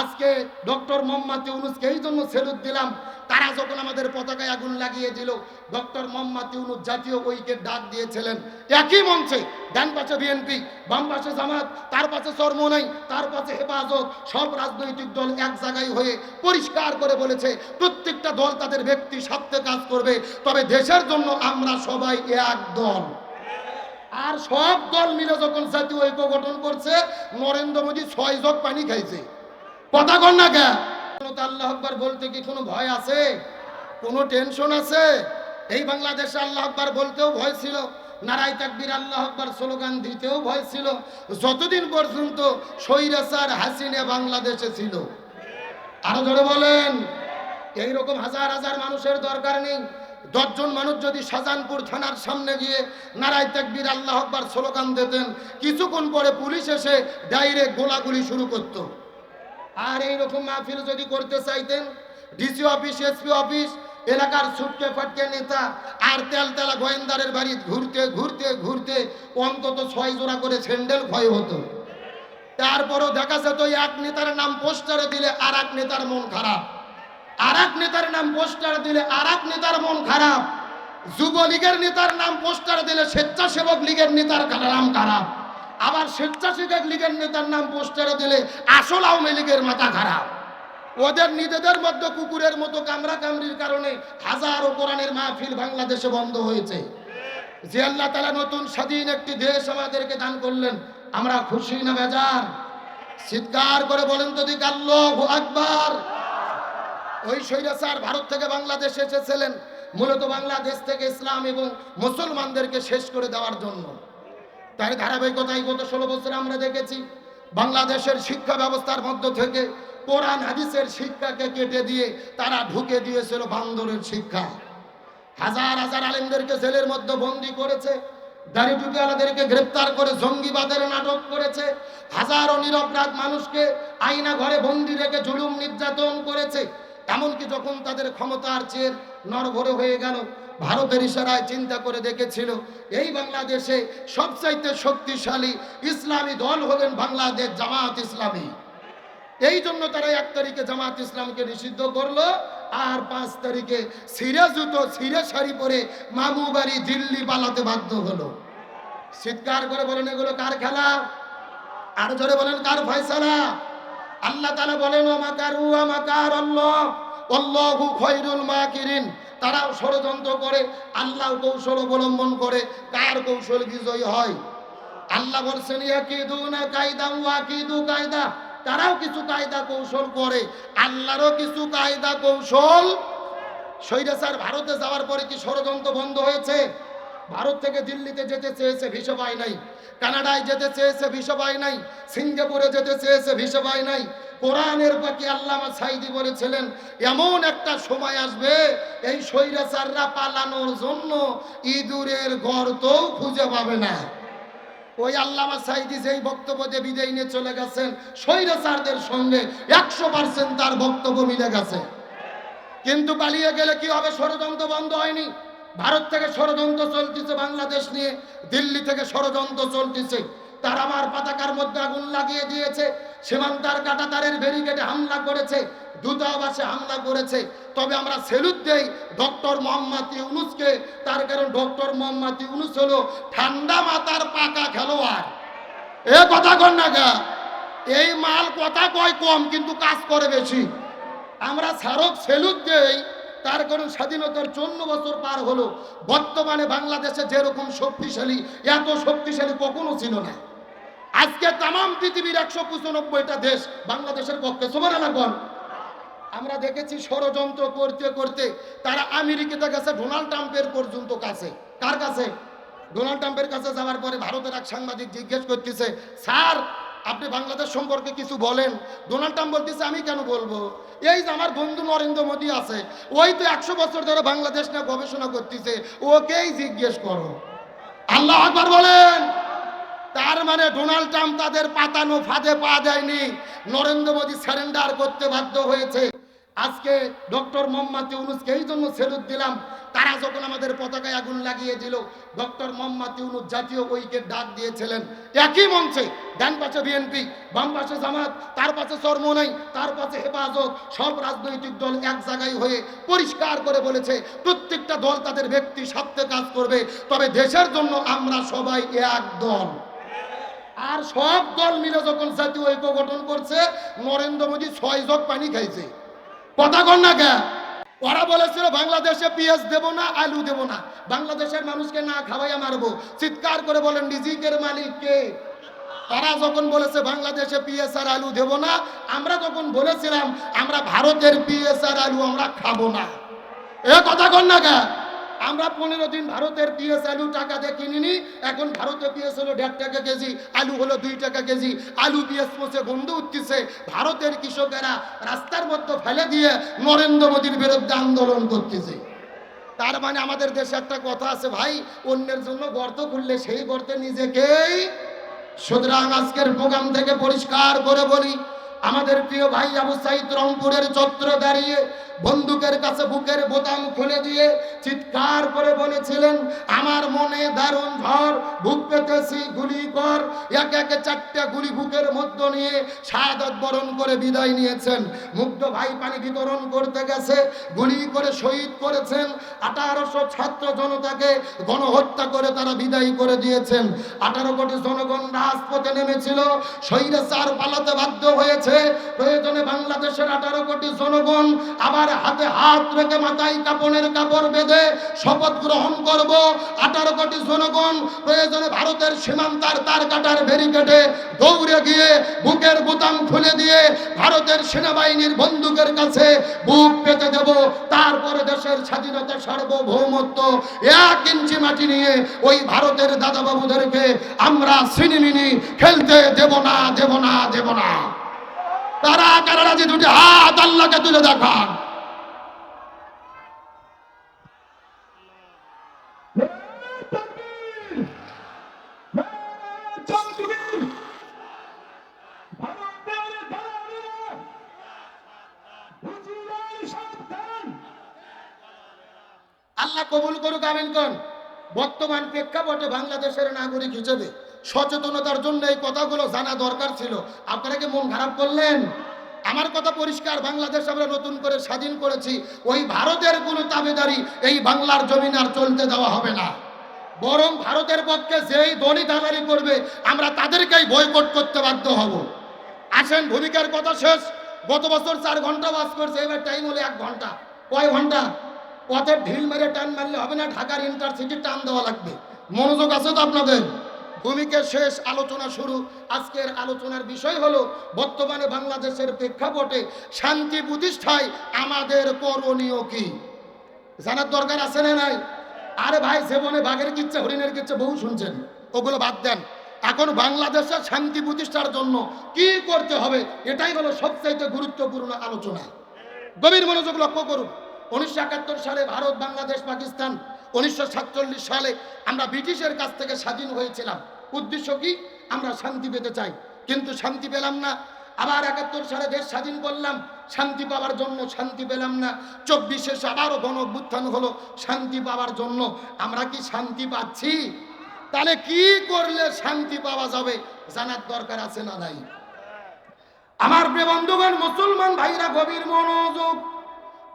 আজকে ডক্টর মোহাম্মদ ইউনূসকে এই জন্য সেলুট দিলাম। তারা যখন আমাদের পতাকায় আগুন লাগিয়ে দিল, ডক্টর মোহাম্মদ ইউনূস জাতীয় ঐক্যের ডাক দিয়েছিলেন একই মঞ্চে। ডান পাশে বিএনপি, বাম পাশে জামাত, তার পাশে চরমোনাই, তার পাশে হেফাজত, সব রাজনৈতিক দল এক জায়গায় হয়ে পরিষ্কার করে বলেছে প্রত্যেকটা দল তাদের ব্যক্তি স্বার্থে কাজ করবে, তবে দেশের জন্য আমরা সবাই এক দল। আর সব দল মিলে যখন জাতীয় ঐক্য গঠন করছে, নরেন্দ্র মোদী 6 জগ পানি খাইছে। কথা কন না কে? আল্লাহ আকবার বলতে কি কোনো ভয় আছে? কোনো টেনশন আছে? এই বাংলাদেশে আল্লাহ আকবার বলতেও ভয় ছিল, নারায়ে তাকবীর আল্লাহ আকবার স্লোগান দিতেও ভয় ছিল, যতদিন পর্যন্ত স্বৈরাচার হাসিনা বাংলাদেশে ছিল। আরো জোরে বলেন। এইরকম হাজার হাজার মানুষের দরকার নেই। 10 জন মানুষ যদি শাহজাহানপুর থানার সামনে গিয়ে নারায়ে তাকবীর আল্লাহ আকবার স্লোগান দিতেন, কিছুক্ষণ পরে পুলিশ এসে ডাইরেক্ট গোলাগুলি শুরু করত। আর এইরকম মাহফিল যদি করতে চাইতেন, ডিসি অফিস, এসপি অফিস, এলাকার ছুটকে ফাটকে নেতা আর তেলতেলা গোয়েন্দারের বাড়ি ঘুরতে ঘুরতে ঘুরতে অন্তত 6 জোড়া করে স্যান্ডেল ক্ষয় হতো। তারপরও দেখা যেত এক নেতার নাম পোস্টারে দিলে আর এক নেতার মন খারাপ, আর এক নেতার নাম পোস্টারে দিলে আর এক নেতার মন খারাপ, যুবলীগের নেতার নাম পোস্টারে দিলে স্বেচ্ছাসেবক লীগের নেতার নাম খারাপ, আবার স্বেচ্ছাসেবক লীগের নেতার নাম পোস্টারে দিলে আসল আওয়ামী লীগের মাথা খারাপ। ওদের নিজেদের মধ্যে কুকুরের মতো কামড়া কামড়ির কারণে হাজারো কোরআনের মাহফিল বাংলাদেশে বন্ধ হয়েছে। যে আল্লাহ তাআলা নতুন স্বাধীন একটি দেশ আমাদেরকে দান করলেন, আমরা খুশি না বেজার? চিৎকার করে বলেন তো দিক আল্লাহু আকবার। ওই স্বৈরাচার ভারত থেকে বাংলাদেশে এসেছিলেন মূলত বাংলাদেশ থেকে ইসলাম এবং মুসলমানদেরকে শেষ করে দেওয়ার জন্য। তার ধারাবাহিকতায় গত 16 বছর আমরা দেখেছি বাংলাদেশের শিক্ষা ব্যবস্থার মধ্য থেকে কোরআন হাদিসের শিক্ষাকে কেটে দিয়ে তারা ঢুকে দিয়েছিল বান্দরের শিক্ষা। হাজার হাজার আলেমদেরকে জেলের মধ্যে বন্দী করেছে, দাড়ি টুপিওয়ালাদেরকে গ্রেপ্তার করে জঙ্গিবাদের নাটক করেছে, হাজারো নিরপরাধ মানুষকে আয়না ঘরে বন্দী রেখে জুলুম নির্যাতন করেছে। এমনকি যখন তাদের ক্ষমতার চেয়ে নড়বড়ে হয়ে গেল, ভারতের ইশারায় চিন্তা করে দেখেছিল এই বাংলাদেশে সবচাইতে শক্তিশালী ইসলামী দল হলেন বাংলাদেশ জামাত ইসলামী। এই জন্য তারা 1 তারিখে জামাত ইসলামকে নিষিদ্ধ করলো, আর 5 তারিখে ছিঁড়ে জুতো ছিঁড়ে শাড়ি পরে মামু বাড়ি দিল্লি পালাতে বাধ্য হলো। চিৎকার করে বলেন এগুলো কার খেলা? আর জোরে বলেন কার ফয়সালা? আল্লাহ তাআলা বলেন ওমাকারু ওয়ামাকার আল্লাহ আল্লাহু খায়রুল মাকিরিন। তারা ষড়যন্ত্র করে, আল্লাহ কৌশল অবলম্বন করে, কার কৌশল বিজয়ী হয়? আল্লাহ বলছেন ইয়াকিদুনা কায়দা ওয়াকিদু কায়দা। তারাও কিছু কায়দা কৌশল করে, আল্লাহরও কিছু কায়দা কৌশল। স্বৈরাচার ভারতে যাওয়ার পরে কি ষড়যন্ত্র বন্ধ হয়েছে? ভারত থেকে দিল্লিতে যেতে চেয়েছে, ভিসা পায় নাই। কানাডায় যেতে চেয়েছে, ভিসা পায় নাই। সিঙ্গাপুরে যেতে চেয়েছে, ভিসা পায় নাই। কোরআনের পাখি আল্লামা সাইদি বলেছিলেন এমন একটা সময় আসবে এই স্বৈরাচাররা পালানোর জন্য ইঁদুরের গর্তও খুঁজে পাবে না। ওই আল্লামা সাইদি যেই বক্তব্য দিয়ে বিদায় নিয়ে চলে গেছেন, স্বৈরাচারদের সঙ্গে 100% তার বক্তব্য মিলে গেছে। কিন্তু পালিয়ে গেলে কি হবে? ষড়যন্ত্র বন্ধ হয়নি। ভারত থেকে ষড়যন্ত্র চলতেছে বাংলাদেশ নিয়ে, দিল্লি থেকে ষড়যন্ত্র চলতেছে। তারা আমার পতাকার মধ্যে আগুন লাগিয়ে দিয়েছে, সীমান্তার কাঁটাতারের ব্যারিকেডে হামলা করেছে, দূতাবাসে হামলা করেছে। তবে আমরা সেলুট দেই ডক্টর মোহাম্মদ ইউনূসকে, তার কারণ ডক্টর মোহাম্মদ ইউনূস হলো ঠান্ডা মাথার পাকা খেলোয়াড়। এ কথা কন না গা? এই মাল কথা কয় কম কিন্তু কাজ করে বেশি। আমরা স্মারক সেলুট দেই, তার কারণ স্বাধীনতার 54 বছর পার হলো, বর্তমানে বাংলাদেশে যেরকম শক্তিশালী, এত শক্তিশালী কখনো ছিল না। আজকে তামাম পৃথিবীর 195টা দেশ বাংলাদেশের পক্ষে। সুবহানাল্লাহ বল। আমরা দেখেছি ষড়যন্ত্র করতে করতে তারা আমেরিকাতে গেছে, ডোনাল্ড ট্রাম্পের পর্যন্ত কাছে। কার কাছে? ডোনাল্ড ট্রাম্পের কাছে যাওয়ার পরে ভারতের এক সাংবাদিক জিজ্ঞেস করতেছে, স্যার আপনি বাংলাদেশ সম্পর্কে কিছু বলেন। ডোনাল্ড ট্রাম্প বলতেছে আমি কেন বলবো, এই যে আমার বন্ধু নরেন্দ্র মোদী আছে, ওই তো 100 বছর ধরে বাংলাদেশ নিয়ে গবেষণা করতেছে, ওকেই জিজ্ঞেস করো। আল্লাহু আকবার বলেন। তার মানে ডোনাল্ড ট্রাম্প তাদের পাতানো ফাঁদে পা দেয়নি, নরেন্দ্র মোদী সারেন্ডার করতে বাধ্য হয়েছে। আজকে ডক্টর মোহাম্মদ ইউনূসকে এই জন্য সেলুট দিলাম, তারা যখন আমাদের পতাকায় আগুন লাগিয়ে দিল, ডক্টর মোহাম্মদ ইউনূস জাতীয় ঐক্যের ডাক দিয়েছিলেন। একই মঞ্চে ডান পাশে বিএনপি, বাম পাশে জামাত, তার পাশে চরমোনাই, তার পাশে হেফাজত, সব রাজনৈতিক দল এক জায়গায় হয়ে পরিষ্কার করে বলেছে প্রত্যেকটা দল তাদের ব্যক্তি স্বার্থে কাজ করবে, তবে দেশের জন্য আমরা সবাই এক দল। আর সব দল মিলে যখন জাতীয় ঐক্য গঠন করছে, নরেন্দ্র মোদী 6 জগ পানি খাইছে। কথা কন না কে? ওরা বলেছিল বাংলাদেশে পিএস দেব না, আলু দেব না, বাংলাদেশের মানুষকে না খাওয়াইয়া মারবো। চিৎকার করে বলেন রিজিকের মালিক কে? তারা যখন বলেছে বাংলাদেশে পিএস আর আলু দেব না, আমরা তখন বলেছিলাম আমরা ভারতের পিএস আর আলু আমরা খাবো না। এ কথা কন না কে? আমরা 15 দিন ভারতের পিএস আলু টাকা দিয়ে কিনিনি, এখন ভারতের পিএস হলো 1.5 টাকা কেজি, আলু হলো 2 টাকা কেজি। আলু পিএস পচে গন্ধ উঠতেছে, ভারতের কৃষকেরা রাস্তার মধ্যে ফেলে দিয়ে নরেন্দ্র মোদীর বিরুদ্ধে আন্দোলন করতেছে। তার মানে আমাদের দেশে একটা কথা আছে ভাই, অন্যের জন্য গর্ত খুললে সেই গর্তে নিজেকেই। সুতরাং আজকের প্রোগ্রাম থেকে পরিষ্কার করে বলি, আমাদের প্রিয় ভাই আবু সাইদ রংপুরের চত্বরে দাঁড়িয়ে বন্দুকের কাছে বুকের বোতাম খুলে দিয়ে চিৎকার করে বলেছিলেন আমার মনে দারুণ ঝড়, বুক পেতেছি গুলি কর। এক একে 4টা গুলি বুকের মধ্যে নিয়ে শাহাদাত বরণ করে বিদায় নিয়েছেন। মুগ্ধ ভাই পানি বিতরণ করতে গেছে, গুলি করে শহীদ করেছেন। 1800 ছাত্র জনতাকে গণহত্যা করে তারা বিদায় করে দিয়েছেন। 18 কোটি জনগণ রাজপথে নেমেছিল, স্বৈরাচার পালাতে বাধ্য হয়েছে। প্রয়োজনে বাংলাদেশের 18 কোটি জনগণ আবার হাতে হাত রেখে মাথায় কাপড়ের কাপড় বেঁধে শপথ গ্রহণ করব। 18 কোটি জনগণ প্রয়োজনে ভারতের সীমান্তার তার কাটার ব্যারিকেডে দৌড়ে গিয়ে বুকের বোতাম খুলে দিয়ে ভারতের সেনাবাহিনীর বন্দুকের কাছে বুক পেতে দেব। তারপরে দেশের স্বাধীনতা সার্বভৌমত্ব 1 ইঞ্চি মাটি নিয়ে ওই ভারতের দাদাবাবুদেরকে আমরা সিনেমিনি খেলতে দেব না, দেব না, দেব না। তারা কারা যে দুটি হাত আল্লাহকে তুলে দেখান। আল্লাহ কবুল করুক, আমিন কোন। বর্তমান প্রেক্ষাপটে বাংলাদেশের নাগরিক হিসেবে সচেতনতার জন্য এই কথাগুলো জানা দরকার ছিল। আপনারা কি মন খারাপ করলেন? আমার কথা পরিষ্কার, বাংলাদেশ আমরা নতুন করে স্বাধীন করেছি, ওই ভারতের কোনো তাবেদারি এই বাংলার জমিন আর চলতে দেওয়া হবে না। বরং ভারতের পক্ষে যেই দলই দালালি করবে আমরা তাদেরকেই বয়কট করতে বাধ্য হব। আসেন ভূমিকার কথা শেষ। গত বছর 4 ঘন্টা বাস করছে, এবার টাইম হলো 1 ঘন্টা। কয় ঘন্টা? পথের ঢিল মেরে টান মারলে হবে না, ঢাকার ইন্টারসিটি টান দেওয়া লাগবে। মনোযোগ আছে তো আপনাদের? ভূমিকা শেষ, আলোচনা শুরু। আজকের আলোচনার বিষয় হলো বর্তমানে বাংলাদেশের প্রেক্ষাপটে শান্তি প্রতিষ্ঠায় আমাদের করণীয় কি। জানার দরকার আছে না নাই? আরে ভাই, জীবনে বাঘের কিচ্ছা হরিণের কিচ্ছা বহু শুনছেন, ওগুলো বাদ দেন। এখন বাংলাদেশের শান্তি প্রতিষ্ঠার জন্য কি করতে হবে, এটাই হলো সবচাইতে গুরুত্বপূর্ণ আলোচনা। গভীর মনোযোগ লক্ষ্য করুন। 1971 সালে ভারত, বাংলাদেশ, পাকিস্তান, 1947 সালে আমরা ব্রিটিশের কাছ থেকে স্বাধীন হয়েছিলাম। উদ্দেশ্য কি? আমরা শান্তি পেতে চাই, কিন্তু শান্তি পেলাম না। আবার 71 সালে দেশ স্বাধীন করলাম, শান্তি পাওয়ার জন্য শান্তি পেলাম না। 24-এ আবারও গণ অভ্যুত্থান হলো শান্তি পাওয়ার জন্য। আমরা কি শান্তি পাচ্ছি? তাহলে কি করলে শান্তি পাওয়া যাবে জানার দরকার আছে না নাই? আমার প্রিয় বন্ধুগণ, মুসলমান ভাইরা গভীর মনোযোগ।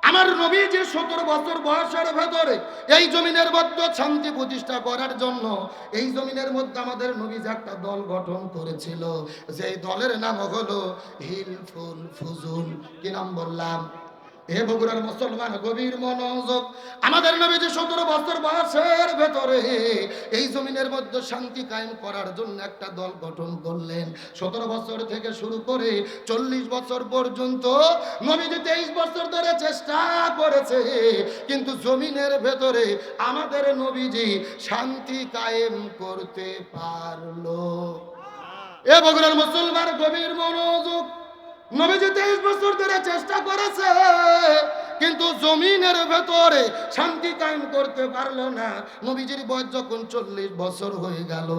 আমার নবীজি 17 বছর বয়সের ভেতরে এই জমিনের মধ্যে শান্তি প্রতিষ্ঠা করার জন্য এই জমিনের মধ্যে আমাদের নবীজি একটা দল গঠন করেছিল, যে দলের নাম হলো হিলফুল ফুজুল। কি নাম বললাম? হে বগুড়ার মুসলমান, গভীর মনোযোগ। আমাদের নবীজি 17 বছর বয়সের ভেতরে এই জমিনের মধ্যে শান্তি কায়েম করার জন্য একটা দল গঠন করলেন। 17 বছর থেকে শুরু করে 40 বছর পর্যন্ত নবীজি 23 বছর ধরে চেষ্টা করেছে, কিন্তু জমিনের ভেতরে আমাদের নবীজি শান্তি কায়েম করতে পারলো। এ বগুড়ার মুসলমান, গভীর মনোযোগ। নবীজি 23 বছর ধরে চেষ্টা করেছে, কিন্তু জমিনের ভেতরে শান্তি কায়েম করতে পারলো না। নবীজির বয়স যখন 40 বছর হয়ে গেল,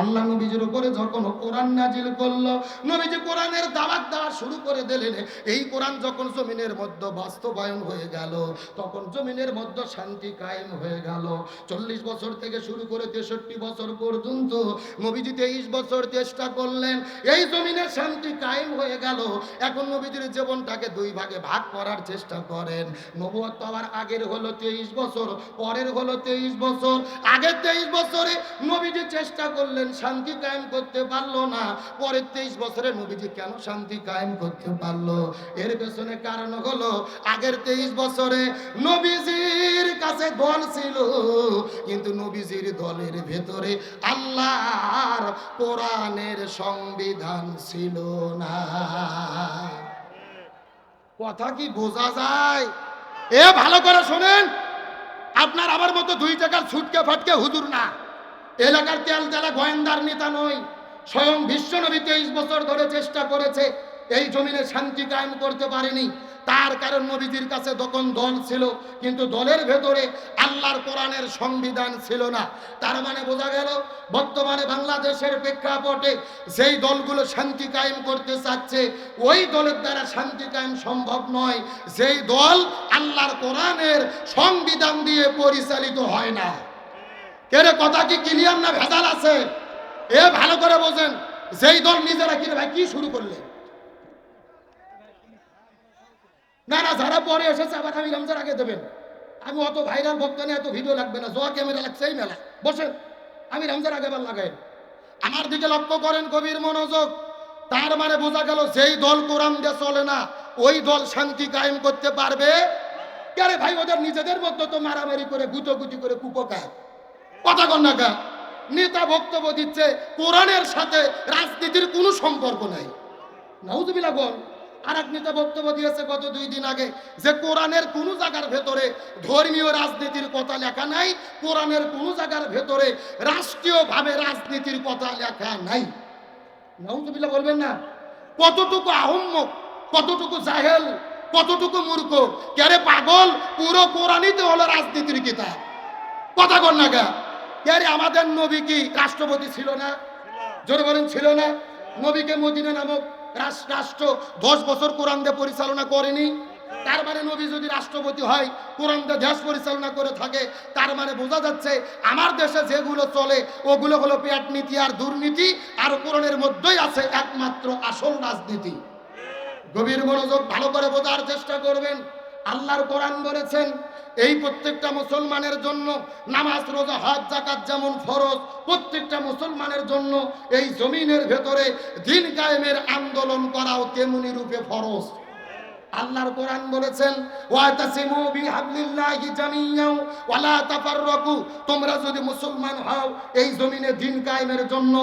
আল্লাহ নবীজির উপরে যখন কোরআন নাজিল করলো, নবীজি কোরআনের দাওয়াত দেওয়া শুরু করে দিলেন। এই কোরআন যখন জমিনের মধ্যে বাস্তবায়ন হয়ে গেল, তখন জমিনের মধ্যে শান্তি কায়েম হয়ে গেল। 40 বছর থেকে শুরু করে 63 বছর পর্যন্ত নবীজি 23 বছর চেষ্টা করলেন, এই জমিনে শান্তি কায়েম হয়ে গেল। এখন নবীজির জীবনটাকে দুই ভাগে ভাগ করার চেষ্টা করেন। নবুয়ত পাওয়ার আগের হলো 23 বছর, পরের হলো 23 বছর। আগের 23 বছরে নবীজি চেষ্টা করলেন, শান্তি কায়েম করতে পারলো না। পরের 23 বছরে নবীজি কেন শান্তি কায়েম করতে পারলো? এর পেছনে কারণ হলো, আগের 23 বছরে নবীজির কাছে দল ছিল, কিন্তু নবীজির দলের ভেতরে আল্লাহর কোরআনের সংবিধান ছিল না। কথা কি বোঝা যায়? এ ভালো করে শোনেন, আপনার আমার মতো দুই টাকার ছুটকে ফাটকে হুজুর না, এলাকার তেল তেলা গোয়েন্দার নেতা নই। স্বয়ং বিশ্বনবী 23 বছর ধরে চেষ্টা করেছে, এই জমিনে শান্তি কায়েম করতে পারেনি। তার কারণ নবীজির কাছে তখন দল ছিল, কিন্তু দলের ভেতরে আল্লাহর কোরআনের সংবিধান ছিল না। তার মানে বোঝা গেল, বর্তমানে বাংলাদেশের প্রেক্ষাপটে যেই দলগুলো শান্তি কায়েম করতে চাচ্ছে, ওই দলের দ্বারা শান্তি কায়েম সম্ভব নয়, যেই দল আল্লাহর কোরআনের সংবিধান দিয়ে পরিচালিত হয় না। কেরে কথা কি ক্লিয়ার না ভেজাল আছে? এ ভালো করে বোঝেন, যেই দল নিজেরা কিনে ভাই কি শুরু করলে, না না যারা পরে এসেছে আবার আমি রমজান আগে দেবেন। আমি অত ভাইরাল বক্তা নিয়ে এত ভিডিও লাগবে না, জোয়া ক্যামেরা লাগছে এই মেলা বসেন, আমি রমজান আগে বার লাগাই। আমার দিকে লক্ষ্য করেন, গভীর মনোযোগ। তার মানে বোঝা গেল, যেই দল কোরআন দিয়ে চলে না, ওই দল শান্তি কায়েম করতে পারবে কে ভাই? ওদের নিজেদের মধ্যে তো মারামারি করে গুটোগুটি করে কুপোকা কথা কন্যাকা নেতা বক্তব্য দিচ্ছে, কোরআনের সাথে রাজনীতির কোনো সম্পর্ক নাই। নাউজুবিল্লাহ বল। আর এক নেতা বক্তব্য দিয়েছে গত 2 দিন আগে, যে কোরআনের কোন জায়গার ভেতরে ধর্মীয় রাজনীতির কথা লেখা নাই, কোরআনের কোন জায়গার ভেতরে রাষ্ট্রীয়ভাবে রাজনীতির কথা লেখা নাই। নাউজুবিল্লাহ বলবেন না? কতটুকু আহম্মক, কতটুকু জাহেল, কতটুকু মূর্খ, কেরে পাগল, পুরো কোরআনইতে হলো রাজনীতির কিতাব। কথা কর না গা। কেরে আমাদের নবী কি রাষ্ট্রপতি ছিল না? জোরে বলেন ছিল না? নবীকে মদিনা নামক রাষ্ট্র 10 বছর কোরআন দিয়ে পরিচালনা করেনি। তার মানে নবী যদি রাষ্ট্রপতি হয়, কোরআন দিয়ে দেশ পরিচালনা করে থাকে, তার মানে বোঝা যাচ্ছে আমার দেশে যেগুলো চলে ওগুলো হলো পেট নীতি আর দুর্নীতি, আর কোরআনের মধ্যেই আছে একমাত্র আসল রাজনীতি। গভীর মনোযোগ, ভালো করে বোঝার চেষ্টা করবেন। আল্লাহর কোরআন বলেছেন, এই প্রত্যেকটা মুসলমানের জন্য নামাজ, রোজা, হজ, যাকাত যেমন ফরজ, প্রত্যেকটা মুসলমানের জন্য এই জমিনের ভেতরে দ্বীন কায়েমের আন্দোলন করাও তেমনি রূপে ফরজ। আল্লাহর কোরআন বলেছেন, ওয়াতাসিমু বিহাবলিল্লাহি জামিয়াও ওয়ালা তাফাররাকু, তোমরা যদি মুসলমান হও এই জমিনে দ্বীন কায়েমের জন্য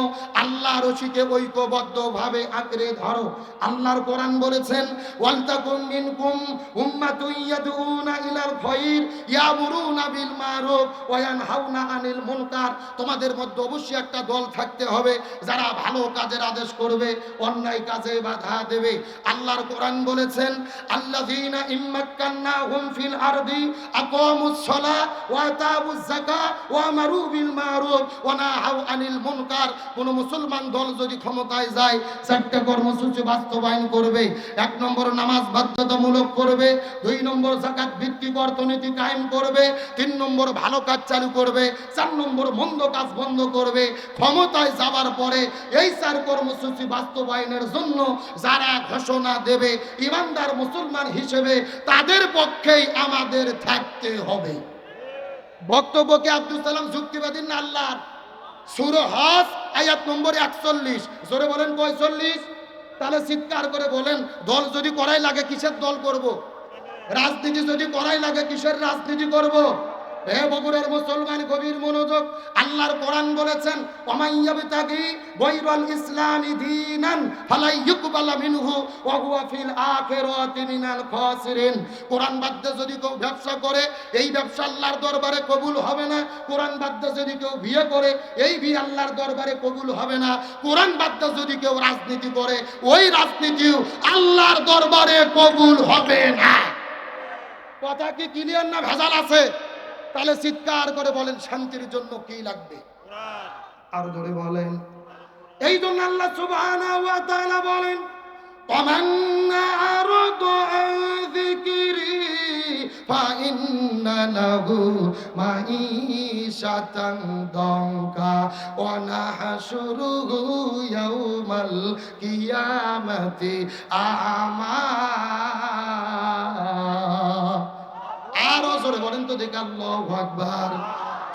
আল্লাহর রশিকে ঐক্যবদ্ধভাবে আঁকড়ে ধরো। আল্লাহর কোরআন বলেছেন, ওয়ালতাকুম মিনকুম উম্মাতুন ইয়াদউনা ইলাল খায়র ইয়ামুরুনা বিল মারুফ ওয়া ইয়ানহাউনা আনিল মুনকার, তোমাদের মধ্যে অবশ্যই একটা দল থাকতে হবে যারা ভালো কাজের আদেশ করবে, অন্যায় কাজে বাধা দেবে। আল্লাহর কোরআন বলেছেন, আল্লাযীনা ইম্মাক্কান্নাহুম ফিল আরদি আকামুস সালাহ ওয়া আতাউজ যাকাত ওয়া আমারু বিল মারুফ ওয়া নাহাউ আনিল মুনকার। কোন মুসলমান দল যদি ক্ষমতায় যায়, 4টা কর্মসূচি বাস্তবায়ন করবে। 1 নম্বর নামাজ বাধ্যতামূলক করবে, 2 নম্বর যাকাত ভিত্তিক অর্থনীতি কায়েম করবে, 3 নম্বর ভালো কাজ চালু করবে, 4 নম্বর মন্দ কাজ বন্ধ করবে। ক্ষমতায় যাবার পরে এই 4 কর্মসূচি বাস্তবায়নের জন্য যারা ঘোষণা দেবে, ইমানদার মুসলমান হিসেবে তাদের পক্ষেই আমাদের থাকতে হবে। বক্তব্যকে আব্দুল সালাম যুক্তিবাদী না আল্লাহর? সূরা হজ আয়াত নম্বর 41। জোরে বলেন 45। তাহলে চিৎকার করে বলেন, দল যদি করাই লাগে কিসের দল করব? রাজনীতি যদি করাই লাগে কিসের রাজনীতি করব? হে বগুড়ার মুসলমান, গভীর মনোযোগ। আল্লাহর কোরআন বলেছেন, ওয়ামাইয়াবতাগি গায়রাল ইসলামি দীনান ফালা ইউকবালা মিনহু ওয়া হুয়া ফিল আখিরাতি মিনাল খাসিরিন। কোরআন বাদ যদি কেউ ব্যবসা করে, এই ব্যবসা আল্লাহর দরবারে কবুল হবে না। কোরআন বাদ যদি কেউ বিয়ে করে, এই বিয়ে আল্লাহর দরবারে কবুল হবে না। কোরআন বাদ যদি কেউ রাজনীতি করে, ওই রাজনীতিও আল্লাহর দরবারে কবুল হবে না। কথা কি ক্লিয়ার না ভেজাল আছে? তাহলে চিৎকার করে বলেন শান্তির জন্য কি লাগবে? আরো জোরে বলেন। এই জন্য আল্লাহ সুবহানাহু ওয়া তাআলা বলেন, ومن أعرض عن ذكري فإن له معيشة ضنكا ونحشره يوم القيامة أعمى। আরো জোরে বলেন তো দেখি, আল্লাহু আকবার।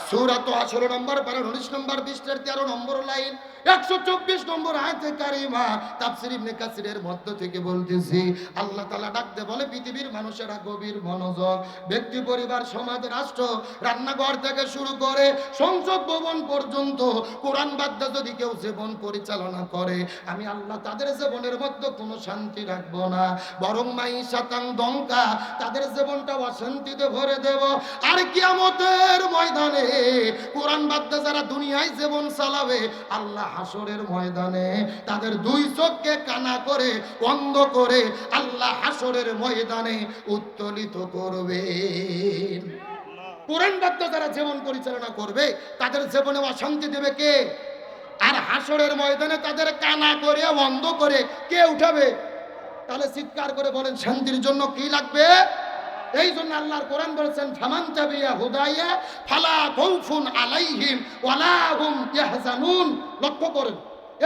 সূরা তো 18 নম্বর পারা 19 নম্বর 20 13 নম্বর লাইন 124 নম্বর আয়াতে কারিমা তাফসীর ইবনে কাসিরের মধ্য থেকে বলতেছি, আল্লাহ তাআলা ডাকতে বলে পৃথিবীর মানুষেরা গভীর মনোযোগ, ব্যক্তি পরিবার সমাজ রাষ্ট্র রান্নাঘর থেকে শুরু করে সংসদ ভবন পর্যন্ত কোরআন বাদ দিয়ে যদি কেউ জীবন পরিচালনা করে, আমি আল্লাহ তাদের জীবনের মধ্যে কোনো শান্তি রাখবো না, বরং মাইশাতাং দঙ্কা, তাদের জীবনটা অশান্তিতে ভরে দেব। আর কিয়ামতের ময়দানে কোরআন বাদ দিয়ে যারা দুনিয়ায় জীবন চালাবে, আল্লাহ হাসরের ময়দানে তাদের দুই চোখকে কানা করে অন্ধ করে আল্লাহ হাসরের ময়দানে উত্তোলিত করবে। কোরআন বাদ দিয়ে যারা জীবন পরিচালনা করবে তাদের জীবনে অশান্তি দেবে কে? আর হাসরের ময়দানে তাদের কানা করে অন্ধ করে কে উঠাবে? তাহলে চিৎকার করে বলেন শান্তির জন্য কি লাগবে? এই জন্য আল্লাহর কোরআন বলেছেন, ফামান তাবিয়া হুদায়া ফালা খাউফুন আলাইহিম ওয়ালা হুম ইয়াহজানুন। লক্ষ্য করেন,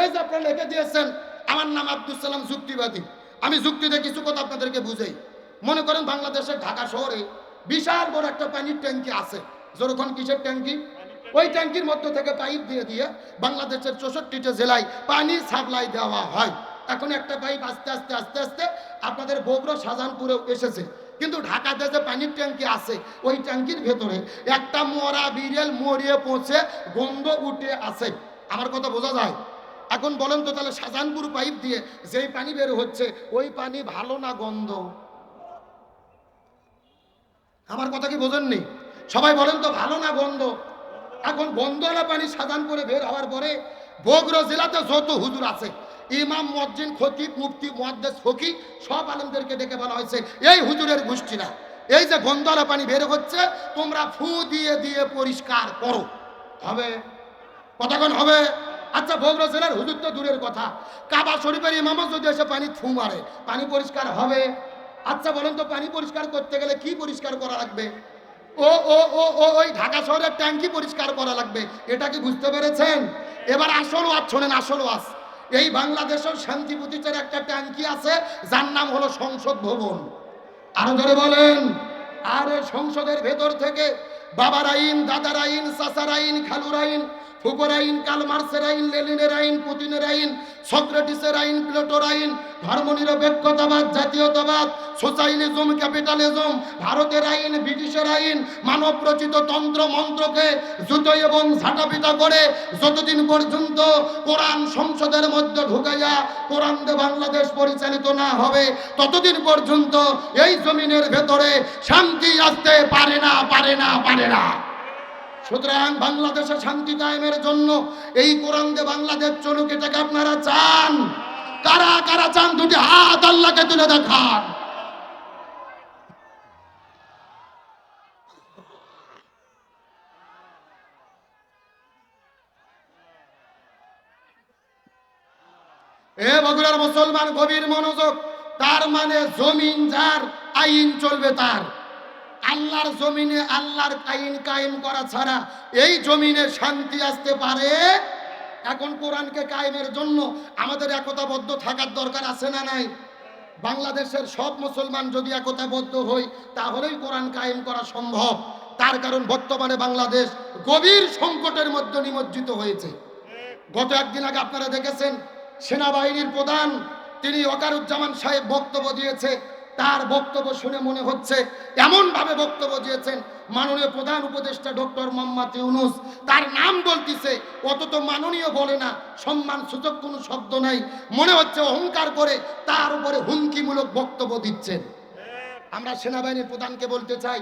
এই যে আপনারা লিখে দিয়েছেন আমার নাম আব্দুল সালাম যুক্তিবাদী, আমি যুক্তিতে কিছু কথা আপনাদেরকে বুঝাই। মনে করেন বাংলাদেশের ঢাকা শহরে বিশাল বড় একটা পানির ট্যাঙ্কি আছে। যেরকম কিসের ট্যাঙ্কি? ওই ট্যাঙ্কির মধ্যে থেকে পাইপ দিয়ে দিয়ে বাংলাদেশের 64টা জেলায় পানি সাপ্লাই দেওয়া হয়। এখন একটা পাইপ আস্তে আস্তে আস্তে আস্তে আপনাদের বগুড়া শাহজাহানপুরেও এসেছে। কিন্তু ঢাকাতে যে পানির ট্যাঙ্কি আছে, ওই ট্যাঙ্কির ভেতরে একটা মরা বিড়াল মরিয়ে পৌঁছে গন্ধ উঠে আছে। আমার কথা বোঝা যায়? এখন বলেন তো, তাহলে শাহজাহানপুর পাইপ দিয়ে যেই পানি বের হচ্ছে, ওই পানি ভালো না গন্ধ? আমার কথা কি বোঝেননি? সবাই বলেন তো, ভালো না গন্ধ? এখন গন্ধওয়ালা পানি শাহজাহানপুরে বের হওয়ার পরে বগুড়া জেলাতে যত হুজুর আছে, ইমাম, মুয়াজ্জিন, খতিব, মুফতি, মুহাদ্দিস, ফকি, সব আলেমদেরকে ডেকে বলা হয়েছে, এই হুজুরের গোষ্ঠীরা এই যে গন্ধওয়ালা পানি বের হচ্ছে, তোমরা ফু দিয়ে দিয়ে পরিষ্কার করো। হবে? কতক্ষণ হবে? আচ্ছা, বগুড়া জেলার হুজুর তো দূরের কথা, কাবা শরীফের ইমামও যদি এসে পানি ফু মারে, পানি পরিষ্কার হবে? আচ্ছা বলেন তো, পানি পরিষ্কার করতে গেলে কি পরিষ্কার করা লাগবে? ও ও ও ও ওই ঢাকা শহরের ট্যাঙ্কি পরিষ্কার করা লাগবে। এটা কি বুঝতে পেরেছেন? এবার আসল ওয়াজ শোনেন, আসল ওয়াজ। এই বাংলাদেশের শান্তি প্রতিষ্ঠার একটা ট্যাঙ্কি আছে, যার নাম হলো সংসদ ভবন। আরো ধরে বলেন। আর সংসদের ভেতর থেকে বাবার আইন, দাদার আইন, চাচার আইন, খালুর আইন, ফুকর আইন, কার্ল মার্ক্সের আইন, লেনিনের আইন, পুতিনের আইন, সক্রেটিসের আইন, প্লেটোর আইন, ধর্মনিরপেক্ষতাবাদ, জাতীয়তাবাদ, সোশ্যালিজম, ক্যাপিটালিজম, ভারতের আইন, ব্রিটিশের আইন, মানব রচিত তন্ত্র মন্ত্রকে জুতো এবং ঝাঁটাপিটা করে যতদিন পর্যন্ত কোরআন সংসদের মধ্যে ঢুকাইয়া কোরআন দিয়ে বাংলাদেশ পরিচালিত না হবে, ততদিন পর্যন্ত এই জমিনের ভেতরে শান্তি আসতে পারে না, পারে না, পারে না। সুতরাং বাংলাদেশে শান্তি কায়েমের জন্য এই কোরআন দিয়ে বাংলাদেশ চলুক, এটাকে আপনারা চান? কারা কারা চান? দুটি হাত আল্লাহকে তুলে দেখান। এ বগুড়ার মুসলমান, গভীর মনোযোগ। তার মানে জমিন যার, আইন চলবে তার। আল্লাহর জমিনে আল্লাহর আইন কায়েম করা ছাড়া এই জমিনে শান্তি আসতে পারে? এখন কোরআনকে কায়েমের জন্য আমাদের একতাবদ্ধ থাকার দরকার আছে না নাই? বাংলাদেশের সব মুসলমান যদি একতাবদ্ধ হই, তাহলেই কোরআন কায়েম করা সম্ভব। তার কারণ বর্তমানে বাংলাদেশ গভীর সংকটের মধ্যে নিমজ্জিত হয়েছে। গত একদিন আগে আপনারা দেখেছেন, সেনাবাহিনীর প্রধান তিনি ওয়াকারুজ্জামান সাহেব বক্তব্য দিয়েছে। তার বক্তব্য শুনে মনে হচ্ছে এমন ভাবে বক্তব্য দিয়েছেন, মাননীয় প্রধান উপদেষ্টা ডক্টর মোহাম্মদ ইউনূস তার নাম বলতিছে, অত মাননীয় বলে না, সম্মান সূচক কোনো শব্দ নাই, মনে হচ্ছে অহংকার করে তার উপরে হুমকিমূলক বক্তব্য দিচ্ছেন। আমরা সেনাবাহিনীর প্রধানকে বলতে চাই,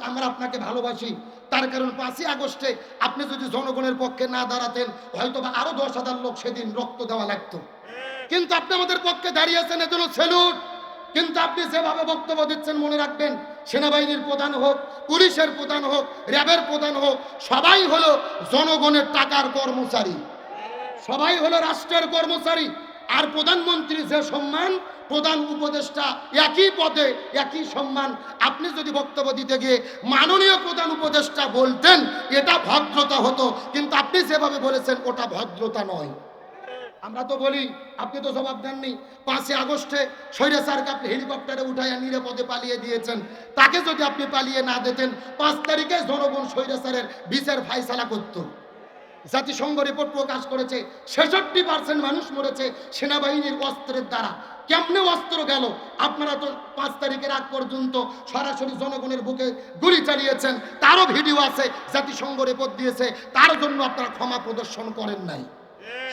আমরা আপনাকে ভালোবাসি। তার কারণ 5ই আগস্টে আপনি যদি জনগণের পক্ষে না দাঁড়াতেন, হয়তো বা আরো 10,000 লোক সেদিন রক্ত দেওয়া লাগতো। কিন্তু আপনি আমাদের পক্ষে দাঁড়িয়েছেন, এজন্য স্যালুট। কিন্তু আপনি যেভাবে বক্তব্য দিচ্ছেন মনে রাখবেন, সেনাবাহিনীর প্রধান হোক, পুলিশের প্রধান হোক, র্যাবের প্রধান হোক, সবাই হলো জনগণের টাকার কর্মচারী, সবাই হলো রাষ্ট্রের কর্মচারী। আর প্রধানমন্ত্রী যে সম্মান, প্রধান উপদেষ্টা একই পদে একই সম্মান। আপনি যদি বক্তব্য দিতে গিয়ে মাননীয় প্রধান উপদেষ্টা বলতেন, এটা ভদ্রতা হতো, কিন্তু আপনি যেভাবে বলেছেন ওটা ভদ্রতা নয়। আমরা তো বলি, আপনি তো জবাব দেননি। 5 আগস্টে স্বৈরাচারকে আপনি হেলিকপ্টারে উঠাইয়া নিরাপদে পালিয়ে দিয়েছেন। তাকে যদি আপনি পালিয়ে না দিতেন, 5 তারিখে জনগণ স্বৈরাচারের বিচার ফাইসালা করত। জাতিসংঘ রিপোর্ট প্রকাশ করেছে 66% মানুষ মরেছে সেনাবাহিনীর অস্ত্রের দ্বারা। কেমনে অস্ত্র গেল? আপনারা তো 5 তারিখের আগ পর্যন্ত সরাসরি জনগণের বুকে গুলি চালিয়েছেন, তারও ভিডিও আছে, জাতিসংঘ রিপোর্ট দিয়েছে। তার জন্য আপনারা ক্ষমা প্রদর্শন করেন নাই।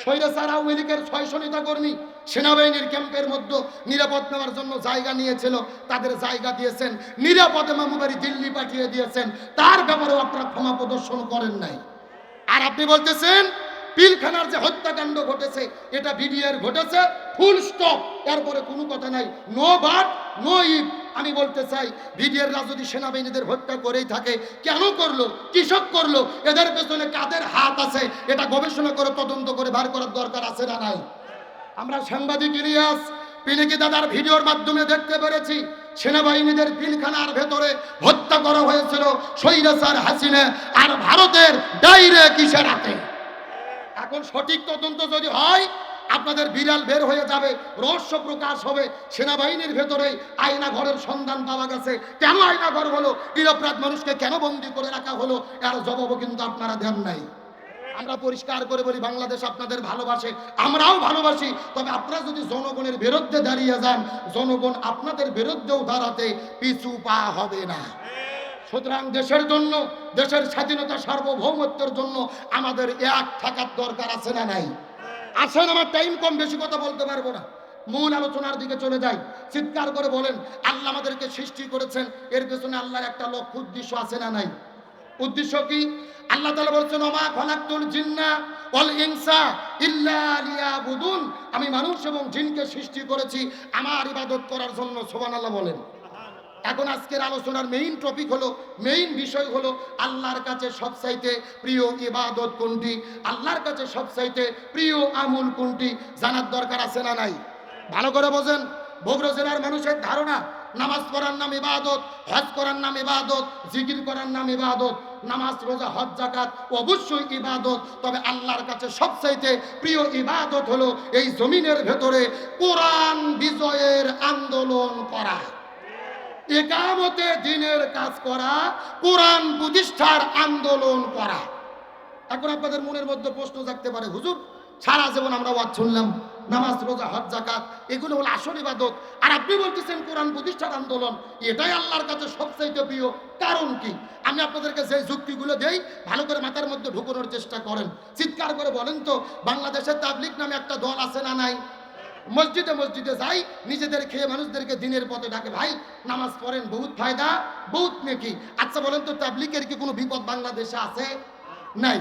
স্বৈরাচার আওয়ামী লীগের 600 নেতাকর্মী সেনাবাহিনীর ক্যাম্পের মধ্যে নিরাপদ নেওয়ার জন্য জায়গা নিয়েছিল, তাদের জায়গা দিয়েছেন, নিরাপদে মামুবাড়ি দিল্লি পাঠিয়ে দিয়েছেন। তার ব্যাপারেও আপনারা ক্ষমা প্রদর্শন করেন নাই। আর আপনি বলতেছেন পিলখানার যে হত্যাকাণ্ড ঘটেছে এটা বিডিআর ঘটেছে, ফুল স্টপ, এরপরে কোনো কথা নাই, নো বাট নো ইফ। আমি বলতে চাই, বিডিআররা যদি সেনাবাহিনীদের হত্যা করেই থাকে, কেন করলো, কৃষক করলো, এদের পেছনে কাদের হাত আছে, এটা গবেষণা করে তদন্ত করে বার করার দরকার আছে না নাই? আমরা সাংবাদিক ইলিয়াস পিনাকি দাদার ভিডিওর মাধ্যমে দেখতে পেরেছি সেনাবাহিনীদের পিলখানার ভেতরে হত্যা করা হয়েছিল স্বৈরাচার হাসিনা আর ভারতের ডাইরেক্ট ইশারাতে। এখন সঠিক তদন্ত যদি হয়, আপনাদের বিড়াল বের হয়ে যাবে, রহস্য প্রকাশ হবে। সেনাবাহিনীর ভেতরে আয়না ঘরের সন্ধান পাওয়া গেছে, কেন আয়না ঘর হলো, নিরপরাধ মানুষকে কেন বন্দি করে রাখা হলো, এর জবাবও কিন্তু আপনারা দেন নাই। আমরা পরিষ্কার করে বলি, বাংলাদেশ আপনাদের ভালোবাসে, আমরাও ভালোবাসি। তবে আপনারা যদি জনগণের বিরুদ্ধে দাঁড়িয়ে যান, জনগণ আপনাদের বিরুদ্ধেও দাঁড়াতে পিছু পা হবে না। সুতরাং দেশের জন্য, দেশের স্বাধীনতা সার্বভৌমত্বের জন্য আমাদের এক থাকার দরকার আছে না নাই? আসেন, আমার টাইম কম, বেশি কথা বলতে পারবো না, মূল আলোচনার দিকে চলে যাই। চিৎকার করে বলেন, আল্লাহ আমাদেরকে সৃষ্টি করেছেন, এর পেছনে আল্লাহর একটা লক্ষ্য উদ্দেশ্য আছে না নাই? উদ্দেশ্য কি? আল্লাহ তাআলা বলেছেন, ওমা খলাকতুল জিন্না ওয়াল ইনসা ইল্লা লিয়াবুদুন। আমি মানুষ এবং জিনকে সৃষ্টি করেছি আমার ইবাদত করার জন্য। সুবহানাল্লাহ বলেন। এখন আজকের আলোচনার মেইন টপিক হলো, মেইন বিষয় হলো আল্লাহর কাছে সবচাইতে প্রিয় ইবাদত কোনটি, আল্লাহর কাছে সবচাইতে প্রিয় আমল কোনটি, জানার দরকার আছে না নাই? ভালো করে বোঝেন। বগুড়া জেলার মানুষের ধারণা নামাজ পড়ার নাম ইবাদত, হজ করার নাম ইবাদত, জিকির করার নাম ইবাদত। নামাজ, রোজা, হজ, যাকাত অবশ্যই ইবাদত, তবে আল্লাহর কাছে সবচাইতে প্রিয় ইবাদত হলো এই জমিনের ভেতরে কোরআন বিজয়ের আন্দোলন করা, ইকামতে দ্বীনের কাজ করা, কোরআন প্রতিষ্ঠার আন্দোলন করা। এখন আপনাদের মনের মধ্যে প্রশ্ন জাগতে পারে, হুজুর সারা জীবন আমরা ওয়াজ শুনলাম, নামাজ, রোজা, হজ, যাকাত এগুলো হলো আসল ইবাদত, আর আপনি বলতেছেন কোরআন প্রতিষ্ঠার আন্দোলন, এটাই আল্লাহর কাছে সবচাইতে প্রিয়, কারণ কি? আমি আপনাদেরকে যে যুক্তিগুলো দেই ভালো করে মাথার মধ্যে ঢুকানোর চেষ্টা করেন। চিৎকার করে বলেন তো, বাংলাদেশের তাবলিগ নামে একটা দল আছে না নাই? মসজিদে মসজিদে যাই, নিজেদের খেয়ে মানুষদেরকে দিনের পথে ডাকে, ভাই নামাজ পড়েন, বহুত ফায়দা, বহুত নেকি। আচ্ছা বলেন তো, তাবলিগের কি কোনো বিপদ বাংলাদেশে আছে? নাই।